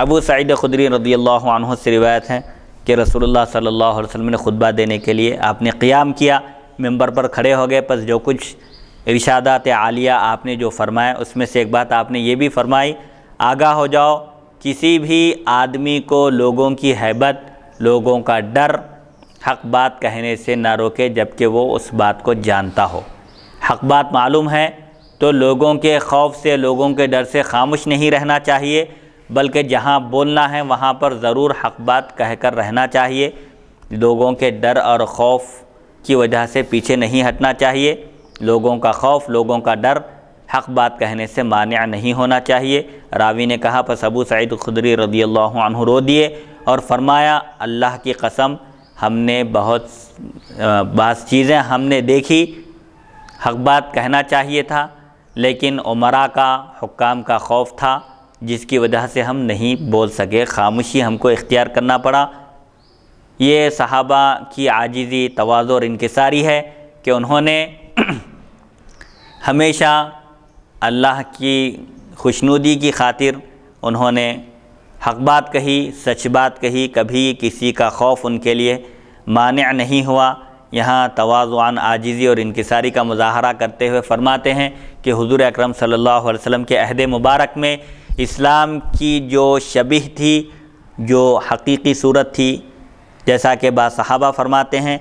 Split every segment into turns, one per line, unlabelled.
ابو سعید خدری رضی اللہ عنہ سے روایت ہے کہ رسول اللہ صلی اللہ علیہ وسلم نے خطبہ دینے کے لیے آپ نے قیام کیا، ممبر پر کھڑے ہو گئے، پس جو کچھ ارشادات عالیہ آپ نے جو فرمایا اس میں سے ایک بات آپ نے یہ بھی فرمائی، آگاہ ہو جاؤ کسی بھی آدمی کو لوگوں کی ہیبت، لوگوں کا ڈر حق بات کہنے سے نہ روکے جبکہ وہ اس بات کو جانتا ہو۔ حق بات معلوم ہے تو لوگوں کے خوف سے، لوگوں کے ڈر سے خاموش نہیں رہنا چاہیے، بلکہ جہاں بولنا ہے وہاں پر ضرور حق بات کہہ کر رہنا چاہیے۔ لوگوں کے ڈر اور خوف کی وجہ سے پیچھے نہیں ہٹنا چاہیے۔ لوگوں کا خوف، لوگوں کا ڈر حق بات کہنے سے مانع نہیں ہونا چاہیے۔ راوی نے کہا پس ابو سعید خدری رضی اللہ عنہ رو دیے اور فرمایا اللہ کی قسم ہم نے بعض چیزیں ہم نے دیکھی، حق بات کہنا چاہیے تھا لیکن عمراء کا، حکام کا خوف تھا جس کی وجہ سے ہم نہیں بول سکے، خاموشی ہم کو اختیار کرنا پڑا۔ یہ صحابہ کی عاجزی، تواضع اور انکساری ہے کہ انہوں نے ہمیشہ اللہ کی خوشنودی کی خاطر انہوں نے حق بات کہی، سچ بات کہی، کبھی کسی کا خوف ان کے لیے مانع نہیں ہوا۔ یہاں تواضعاً عاجزی اور انکساری کا مظاہرہ کرتے ہوئے فرماتے ہیں کہ حضور اکرم صلی اللہ علیہ وسلم کے عہد مبارک میں اسلام کی جو شبیہ تھی، جو حقیقی صورت تھی، جیسا کہ بعض صحابہ فرماتے ہیں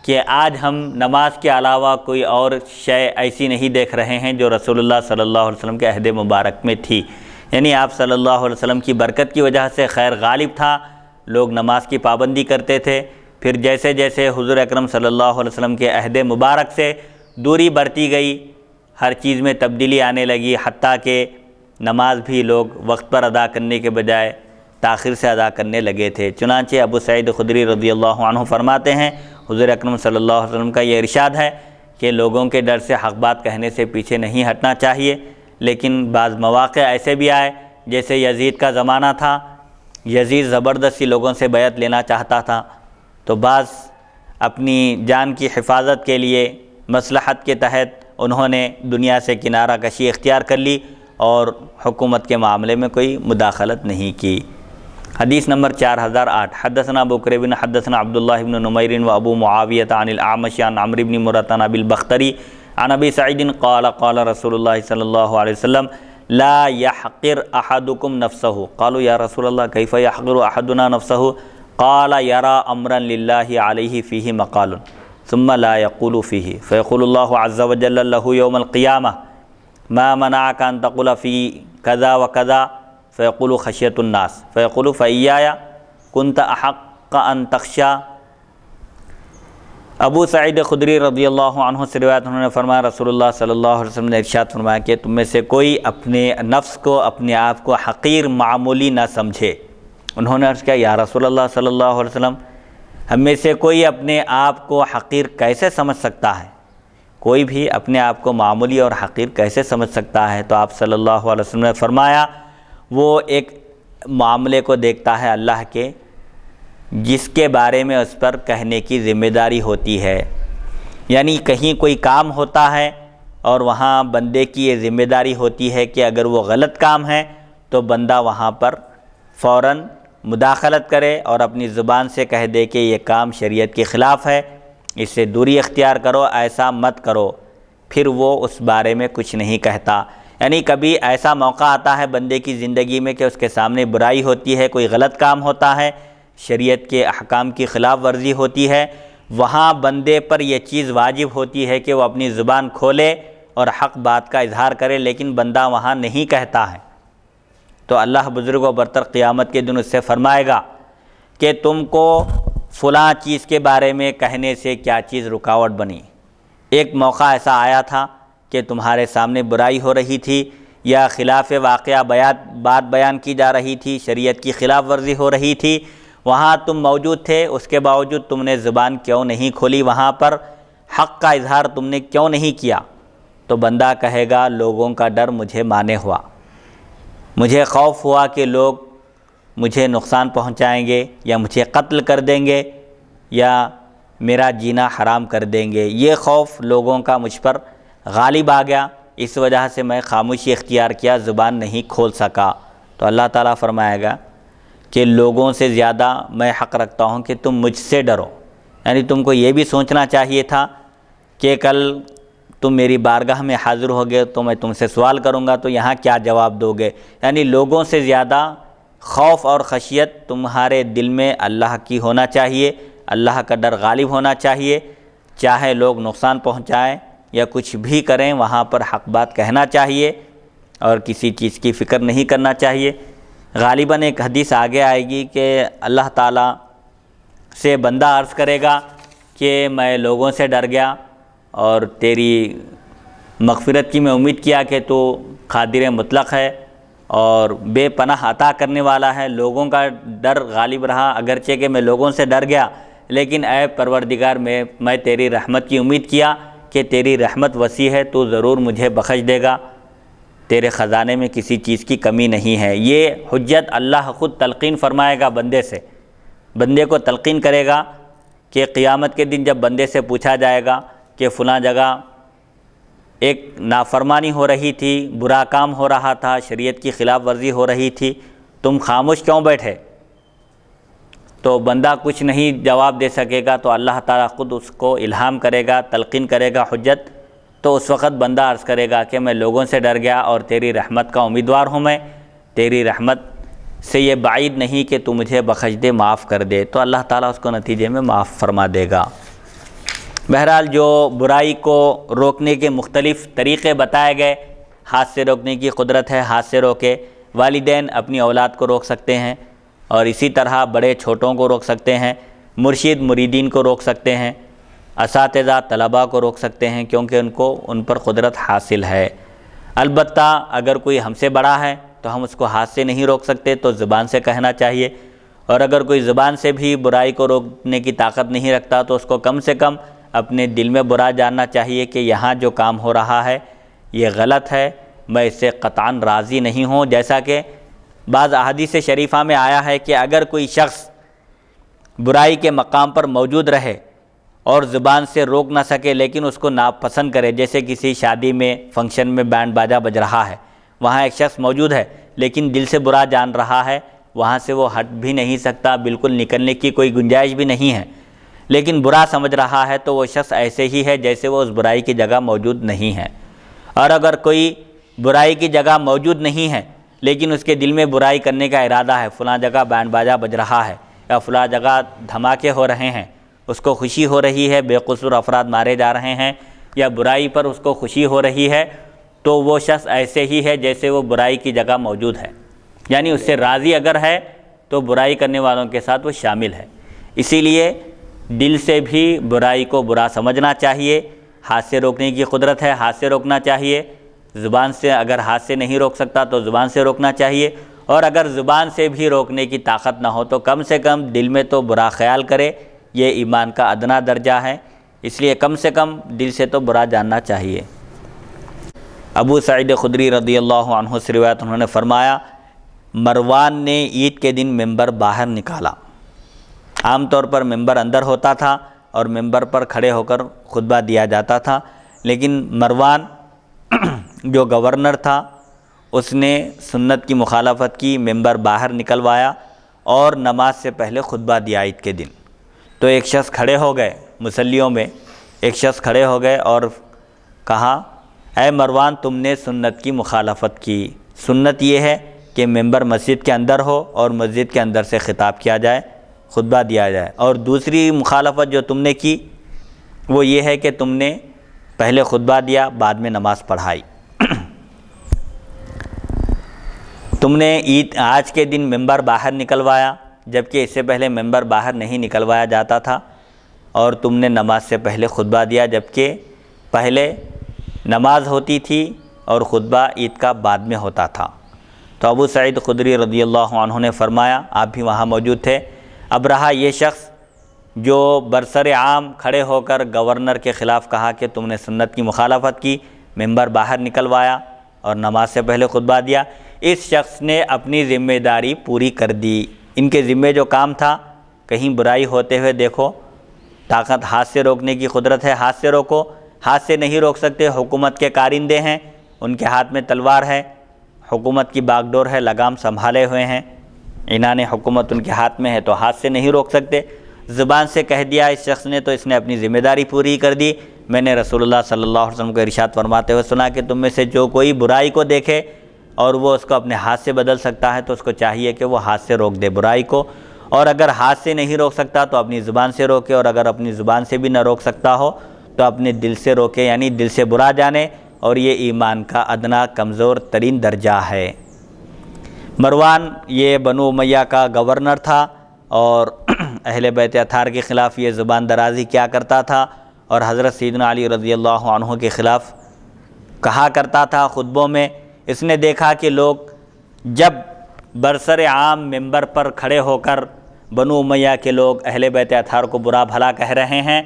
کہ آج ہم نماز کے علاوہ کوئی اور شے ایسی نہیں دیکھ رہے ہیں جو رسول اللہ صلی اللہ علیہ وسلم کے عہد مبارک میں تھی۔ یعنی آپ صلی اللہ علیہ وسلم کی برکت کی وجہ سے خیر غالب تھا، لوگ نماز کی پابندی کرتے تھے۔ پھر جیسے جیسے حضور اکرم صلی اللہ علیہ وسلم کے عہد مبارک سے دوری بڑھتی گئی، ہر چیز میں تبدیلی آنے لگی، حتیٰ کہ نماز بھی لوگ وقت پر ادا کرنے کے بجائے تاخیر سے ادا کرنے لگے تھے۔ چنانچہ ابو سعید خدری رضی اللہ عنہ فرماتے ہیں حضور اکرم صلی اللہ علیہ وسلم کا یہ ارشاد ہے کہ لوگوں کے ڈر سے حق بات کہنے سے پیچھے نہیں ہٹنا چاہیے، لیکن بعض مواقع ایسے بھی آئے جیسے یزید کا زمانہ تھا، یزید زبردستی لوگوں سے بیعت لینا چاہتا تھا، تو بعض اپنی جان کی حفاظت کے لیے مصلحت کے تحت انہوں نے دنیا سے کنارہ کشی اختیار کر لی اور حکومت کے معاملے میں کوئی مداخلت نہیں کی۔ حدیث نمبر 4008 حدثنا ابو قریب حدثنا عبداللہ بن نمیر و ابو معاویہ عن الاعمش عن عمرو بن مرۃ عن ابی البختری عن ابی سعید قال قال رسول اللہ صلی اللہ علیہ وسلم لا يحقر احدكم نفسه قالوا یا رسول اللہ کیف يحقر احدنا نفسه قال يرى امرا لله عليه فيه مقال ثم لا يقول فيه فيقول الله عز وجل له يوم القيامة ما منعك ان تقول في كذا وكذا فيقول خشية الناس فيقول فإياي كنت أحق ان تخشى۔ ابو سعید خدری رضی اللہ عنہ سے روایت انہوں نے فرمایا رسول اللہ صلی اللہ علیہ وسلم نے ارشاد فرمایا کہ تم میں سے کوئی اپنے نفس کو، اپنے آپ کو حقیر، معمولی نہ سمجھے۔ انہوں نے عرض کیا یا رسول اللہ صلی اللہ علیہ وسلم ہم میں سے کوئی اپنے آپ کو حقیر کیسے سمجھ سکتا ہے؟ کوئی بھی اپنے آپ کو معمولی اور حقیر کیسے سمجھ سکتا ہے؟ تو آپ صلی اللہ علیہ وسلم نے فرمایا وہ ایک معاملے کو دیکھتا ہے اللہ کے جس کے بارے میں اس پر کہنے کی ذمہ داری ہوتی ہے، یعنی کہیں کوئی کام ہوتا ہے اور وہاں بندے کی یہ ذمہ داری ہوتی ہے کہ اگر وہ غلط کام ہے تو بندہ وہاں پر فوراً مداخلت کرے اور اپنی زبان سے کہہ دے کہ یہ کام شریعت کے خلاف ہے، اس سے دوری اختیار کرو، ایسا مت کرو، پھر وہ اس بارے میں کچھ نہیں کہتا۔ یعنی کبھی ایسا موقع آتا ہے بندے کی زندگی میں کہ اس کے سامنے برائی ہوتی ہے، کوئی غلط کام ہوتا ہے، شریعت کے احکام کی خلاف ورزی ہوتی ہے، وہاں بندے پر یہ چیز واجب ہوتی ہے کہ وہ اپنی زبان کھولے اور حق بات کا اظہار کرے، لیکن بندہ وہاں نہیں کہتا ہے۔ تو اللہ بزرگ و برتر قیامت کے دن اس سے فرمائے گا کہ تم کو فلاں چیز کے بارے میں کہنے سے کیا چیز رکاوٹ بنی؟ ایک موقع ایسا آیا تھا کہ تمہارے سامنے برائی ہو رہی تھی یا خلاف واقعہ بات بیان کی جا رہی تھی، شریعت کی خلاف ورزی ہو رہی تھی، وہاں تم موجود تھے، اس کے باوجود تم نے زبان کیوں نہیں کھولی؟ وہاں پر حق کا اظہار تم نے کیوں نہیں کیا؟ تو بندہ کہے گا لوگوں کا ڈر مجھے مانے ہوا، مجھے خوف ہوا کہ لوگ مجھے نقصان پہنچائیں گے یا مجھے قتل کر دیں گے یا میرا جینا حرام کر دیں گے، یہ خوف لوگوں کا مجھ پر غالب آ گیا، اس وجہ سے میں خاموشی اختیار کیا، زبان نہیں کھول سکا۔ تو اللہ تعالیٰ فرمائے گا کہ لوگوں سے زیادہ میں حق رکھتا ہوں کہ تم مجھ سے ڈرو، یعنی تم کو یہ بھی سوچنا چاہیے تھا کہ کل تم میری بارگاہ میں حاضر ہوگے تو میں تم سے سوال کروں گا تو یہاں کیا جواب دو گے۔ یعنی لوگوں سے زیادہ خوف اور خشیت تمہارے دل میں اللہ کی ہونا چاہیے، اللہ کا ڈر غالب ہونا چاہیے، چاہے لوگ نقصان پہنچائیں یا کچھ بھی کریں وہاں پر حق بات کہنا چاہیے اور کسی چیز کی فکر نہیں کرنا چاہیے۔ غالباً ایک حدیث آگے آئے گی کہ اللہ تعالیٰ سے بندہ عرض کرے گا کہ میں لوگوں سے ڈر گیا اور تیری مغفرت کی میں امید کیا کہ تو قادر مطلق ہے اور بے پناہ عطا کرنے والا ہے، لوگوں کا ڈر غالب رہا، اگرچہ کہ میں لوگوں سے ڈر گیا لیکن اے پروردگار میں تیری رحمت کی امید کیا کہ تیری رحمت وسیع ہے، تو ضرور مجھے بخش دے گا، تیرے خزانے میں کسی چیز کی کمی نہیں ہے۔ یہ حجت اللہ خود تلقین فرمائے گا بندے سے، بندے کو تلقین کرے گا کہ قیامت کے دن جب بندے سے پوچھا جائے گا کہ فلاں جگہ ایک نافرمانی ہو رہی تھی، برا کام ہو رہا تھا، شریعت کی خلاف ورزی ہو رہی تھی، تم خاموش کیوں بیٹھے؟ تو بندہ کچھ نہیں جواب دے سکے گا، تو اللہ تعالیٰ خود اس کو الہام کرے گا، تلقین کرے گا حجت، تو اس وقت بندہ عرض کرے گا کہ میں لوگوں سے ڈر گیا اور تیری رحمت کا امیدوار ہوں، میں تیری رحمت سے یہ بعید نہیں کہ تو مجھے بخش دے، معاف کر دے، تو اللہ تعالیٰ اس کو نتیجے میں معاف فرما دے گا۔ بہرحال جو برائی کو روکنے کے مختلف طریقے بتائے گئے، ہاتھ سے روکنے کی قدرت ہے، ہاتھ سے روکے، والدین اپنی اولاد کو روک سکتے ہیں اور اسی طرح بڑے چھوٹوں کو روک سکتے ہیں، مرشد مریدین کو روک سکتے ہیں، اساتذہ طلباء کو روک سکتے ہیں، کیونکہ ان پر قدرت حاصل ہے۔ البتہ اگر کوئی ہم سے بڑا ہے تو ہم اس کو ہاتھ سے نہیں روک سکتے، تو زبان سے کہنا چاہیے، اور اگر کوئی زبان سے بھی برائی کو روکنے کی طاقت نہیں رکھتا تو اس کو کم سے کم اپنے دل میں برا جاننا چاہیے کہ یہاں جو کام ہو رہا ہے یہ غلط ہے، میں اس سے قطعاً راضی نہیں ہوں۔ جیسا کہ بعض احادیث شریفہ میں آیا ہے کہ اگر کوئی شخص برائی کے مقام پر موجود رہے اور زبان سے روک نہ سکے لیکن اس کو ناپسند کرے، جیسے کسی شادی میں فنکشن میں بینڈ باجا بج رہا ہے، وہاں ایک شخص موجود ہے لیکن دل سے برا جان رہا ہے، وہاں سے وہ ہٹ بھی نہیں سکتا، بالکل نکلنے کی کوئی گنجائش بھی نہیں ہے، لیکن برا سمجھ رہا ہے، تو وہ شخص ایسے ہی ہے جیسے وہ اس برائی کی جگہ موجود نہیں ہے۔ اور اگر کوئی برائی کی جگہ موجود نہیں ہے لیکن اس کے دل میں برائی کرنے کا ارادہ ہے، فلاں جگہ بینڈ باجا بج رہا ہے یا فلاں جگہ دھماکے ہو رہے ہیں، اس کو خوشی ہو رہی ہے، بے قصور افراد مارے جا رہے ہیں یا برائی پر اس کو خوشی ہو رہی ہے، تو وہ شخص ایسے ہی ہے جیسے وہ برائی کی جگہ موجود ہے، یعنی اس سے راضی اگر ہے تو برائی کرنے والوں کے ساتھ وہ شامل ہے۔ اسی لیے دل سے بھی برائی کو برا سمجھنا چاہیے، ہاتھ سے روکنے کی قدرت ہے، ہاتھ سے روکنا چاہیے، زبان سے اگر ہاتھ سے نہیں روک سکتا تو زبان سے روکنا چاہیے، اور اگر زبان سے بھی روکنے کی طاقت نہ ہو تو کم سے کم دل میں تو برا خیال کرے، یہ ایمان کا ادنا درجہ ہے، اس لیے کم سے کم دل سے تو برا جاننا چاہیے۔ ابو سعید خدری رضی اللہ عنہ سے روایت، انہوں نے فرمایا مروان نے عید کے دن ممبر باہر نکالا۔ عام طور پر ممبر اندر ہوتا تھا اور ممبر پر کھڑے ہو کر خطبہ دیا جاتا تھا، لیکن مروان جو گورنر تھا اس نے سنت کی مخالفت کی، ممبر باہر نکلوایا اور نماز سے پہلے خطبہ دیا عید کے دن۔ تو ایک شخص کھڑے ہو گئے، مصلیوں میں ایک شخص کھڑے ہو گئے اور کہا اے مروان تم نے سنت کی مخالفت کی، سنت یہ ہے کہ ممبر مسجد کے اندر ہو اور مسجد کے اندر سے خطاب کیا جائے، خطبہ دیا جائے، اور دوسری مخالفت جو تم نے کی وہ یہ ہے کہ تم نے پہلے خطبہ دیا بعد میں نماز پڑھائی۔ تم نے آج کے دن ممبر باہر نکلوایا جبکہ اس سے پہلے ممبر باہر نہیں نکلوایا جاتا تھا، اور تم نے نماز سے پہلے خطبہ دیا جبکہ پہلے نماز ہوتی تھی اور خطبہ عید کا بعد میں ہوتا تھا۔ تو ابو سعید خدری رضی اللہ عنہ نے فرمایا، آپ بھی وہاں موجود تھے، اب رہا یہ شخص جو برسر عام کھڑے ہو کر گورنر کے خلاف کہا کہ تم نے سنت کی مخالفت کی، ممبر باہر نکلوایا اور نماز سے پہلے خطبہ دیا، اس شخص نے اپنی ذمہ داری پوری کر دی۔ ان کے ذمہ جو کام تھا، کہیں برائی ہوتے ہوئے دیکھو، طاقت ہاتھ سے روکنے کی قدرت ہے، ہاتھ سے روکو، ہاتھ سے نہیں روک سکتے، حکومت کے کارندے ہیں، ان کے ہاتھ میں تلوار ہے، حکومت کی باغ ڈور ہے، لگام سنبھالے ہوئے ہیں، عنان حکومت ان کے ہاتھ میں ہے تو ہاتھ سے نہیں روک سکتے، زبان سے کہہ دیا اس شخص نے تو اس نے اپنی ذمہ داری پوری کر دی۔ میں نے رسول اللہ صلی اللہ علیہ وسلم کو ارشاد فرماتے ہوئے سنا کہ تم میں سے جو کوئی برائی کو دیکھے اور وہ اس کو اپنے ہاتھ سے بدل سکتا ہے تو اس کو چاہیے کہ وہ ہاتھ سے روک دے برائی کو، اور اگر ہاتھ سے نہیں روک سکتا تو اپنی زبان سے روکے، اور اگر اپنی زبان سے بھی نہ روک سکتا ہو تو اپنے دل سے روکے، یعنی دل سے برا جانے، اور یہ ایمان کا ادنا کمزور ترین درجہ ہے۔ مروان یہ بنو امیہ کا گورنر تھا اور اہل بیت اطہار کے خلاف یہ زبان درازی کیا کرتا تھا، اور حضرت سیدنا علی رضی اللہ عنہ کے خلاف کہا کرتا تھا خطبوں میں۔ اس نے دیکھا کہ لوگ جب برسر عام ممبر پر کھڑے ہو کر بنو امیہ کے لوگ اہل بیت اطہار کو برا بھلا کہہ رہے ہیں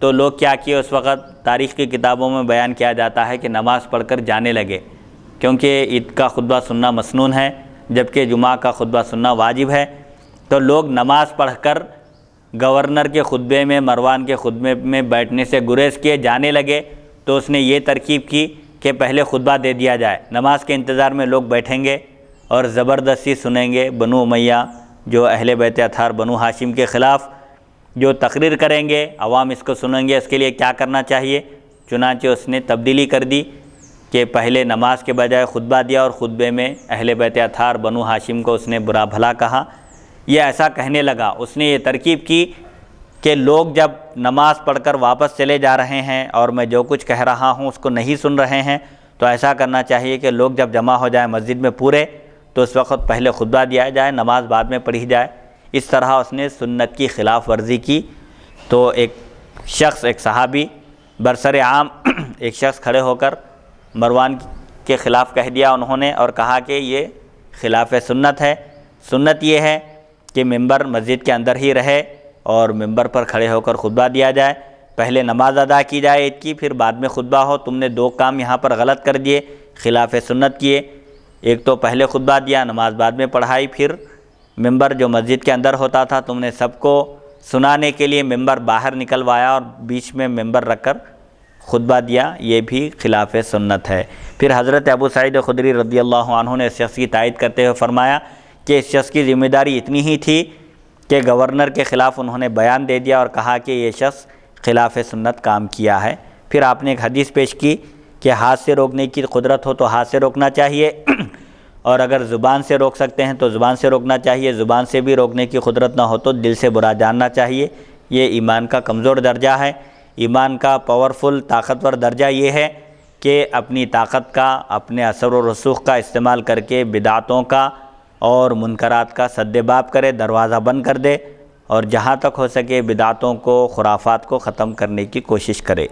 تو لوگ کیا کیے، اس وقت تاریخ کی کتابوں میں بیان کیا جاتا ہے کہ نماز پڑھ کر جانے لگے، کیونکہ عید کا خطبہ سننا مسنون ہے جبکہ جمعہ کا خطبہ سننا واجب ہے، تو لوگ نماز پڑھ کر گورنر کے خطبے میں، مروان کے خطبے میں بیٹھنے سے گریز کیے جانے لگے۔ تو اس نے یہ ترکیب کی کہ پہلے خطبہ دے دیا جائے، نماز کے انتظار میں لوگ بیٹھیں گے اور زبردستی سنیں گے بنو امیہ جو اہل بیت اطہار بنو ہاشم کے خلاف جو تقریر کریں گے، عوام اس کو سنیں گے۔ اس کے لیے کیا کرنا چاہیے؟ چنانچہ اس نے تبدیلی کر دی کہ پہلے نماز کے بجائے خطبہ دیا اور خطبے میں اہل بیت اطہار بنو ہاشم کو اس نے برا بھلا کہا۔ یہ ایسا کہنے لگا، اس نے یہ ترکیب کی کہ لوگ جب نماز پڑھ کر واپس چلے جا رہے ہیں اور میں جو کچھ کہہ رہا ہوں اس کو نہیں سن رہے ہیں، تو ایسا کرنا چاہیے کہ لوگ جب جمع ہو جائیں مسجد میں پورے تو اس وقت پہلے خطبہ دیا جائے، نماز بعد میں پڑھی جائے۔ اس طرح اس نے سنت کی خلاف ورزی کی۔ تو ایک شخص، ایک صحابی برسر عام ایک شخص کھڑے ہو کر مروان کے خلاف کہہ دیا انہوں نے، اور کہا کہ یہ خلاف سنت ہے۔ سنت یہ ہے کہ ممبر مسجد کے اندر ہی رہے اور ممبر پر کھڑے ہو کر خطبہ دیا جائے، پہلے نماز ادا کی جائے عید کی، پھر بعد میں خطبہ ہو۔ تم نے دو کام یہاں پر غلط کر دیے، خلاف سنت کیے۔ ایک تو پہلے خطبہ دیا، نماز بعد میں پڑھائی، پھر ممبر جو مسجد کے اندر ہوتا تھا تم نے سب کو سنانے کے لیے ممبر باہر نکلوایا اور بیچ میں ممبر رکھ کر خطبہ دیا، یہ بھی خلاف سنت ہے۔ پھر حضرت ابو سعید خدری رضی اللہ عنہ نے اس شخص کی تائید کرتے ہوئے فرمایا کہ اس شخص کی ذمہ داری اتنی ہی تھی کہ گورنر کے خلاف انہوں نے بیان دے دیا اور کہا کہ یہ شخص خلاف سنت کام کیا ہے۔ پھر آپ نے ایک حدیث پیش کی کہ ہاتھ سے روکنے کی قدرت ہو تو ہاتھ سے روکنا چاہیے، اور اگر زبان سے روک سکتے ہیں تو زبان سے روکنا چاہیے، زبان سے بھی روکنے کی قدرت نہ ہو تو دل سے برا جاننا چاہیے۔ یہ ایمان کا کمزور درجہ ہے۔ ایمان کا پاورفل، طاقتور درجہ یہ ہے کہ اپنی طاقت کا، اپنے اثر و رسوخ کا استعمال کر کے بدعتوں کا اور منکرات کا سد باب کرے، دروازہ بند کر دے، اور جہاں تک ہو سکے بدعتوں کو، خرافات کو ختم کرنے کی کوشش کرے۔